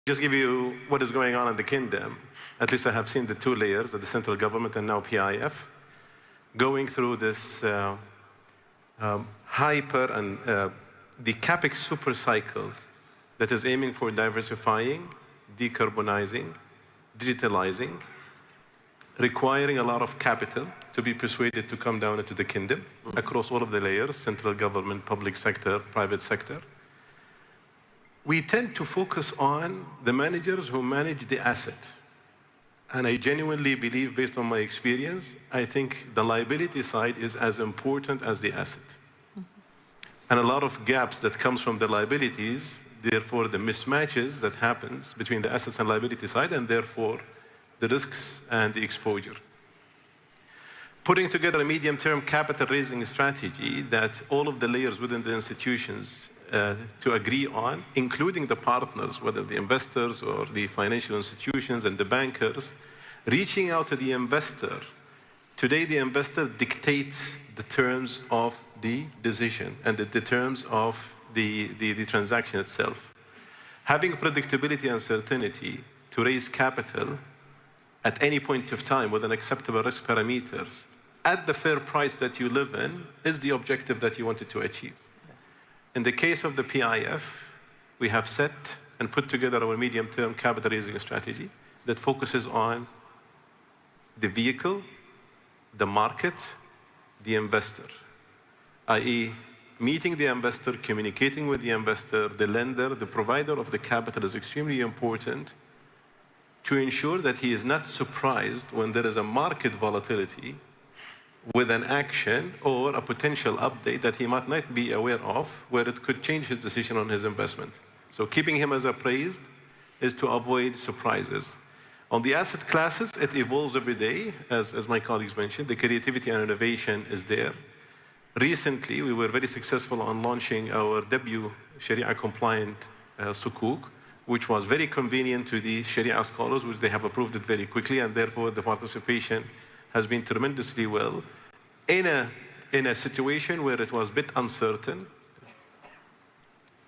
Just give you what is going on in the kingdom. At least I have seen the two layers, the central government and now PIF, going through this hyper and the CapEx super cycle that is aiming for diversifying, decarbonizing, digitalizing, requiring a lot of capital to be persuaded to come down into the kingdom across all of the layers, central government, public sector, private sector. We tend to focus on the managers who manage the asset. And I genuinely believe, based on my experience, I think the liability side is as important as the asset. And a lot of gaps that comes from the liabilities, therefore the mismatches that happens between the assets and liability side, and therefore the risks and the exposure. Putting together a medium-term capital raising strategy that all of the layers within the institutions to agree on, including the partners, whether the investors or the financial institutions and the bankers, reaching out to the investor. Today, the investor dictates the terms of the decision and the terms of the transaction itself. Having predictability and certainty to raise capital at any point of time with an acceptable risk parameters at the fair price that you live in is the objective that you wanted to achieve. In the case of the PIF, we have set and put together our medium-term capital raising strategy that focuses on the vehicle, the market, the investor, i.e. meeting the investor, communicating with the investor, the lender, the provider of the capital is extremely important to ensure that he is not surprised when there is a market volatility with an action or a potential update that he might not be aware of, where it could change his decision on his investment. So keeping him as appraised is to avoid surprises. On the asset classes, it evolves every day, as my colleagues mentioned. The creativity and innovation is there. Recently, we were very successful on launching our debut Sharia-compliant sukuk, which was very convenient to the Sharia scholars, which they have approved it very quickly, and therefore the participation has been tremendously well. In a situation where it was a bit uncertain,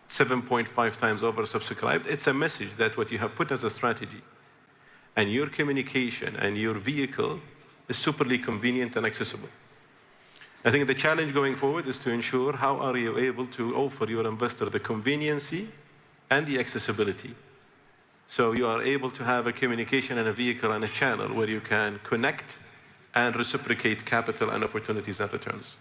7.5 times oversubscribed, it's a message that what you have put as a strategy and your communication and your vehicle is superly convenient and accessible. I think the challenge going forward is to ensure how are you able to offer your investor the conveniency and the accessibility. So you are able to have a communication and a vehicle and a channel where you can connect and reciprocate capital and opportunities and returns.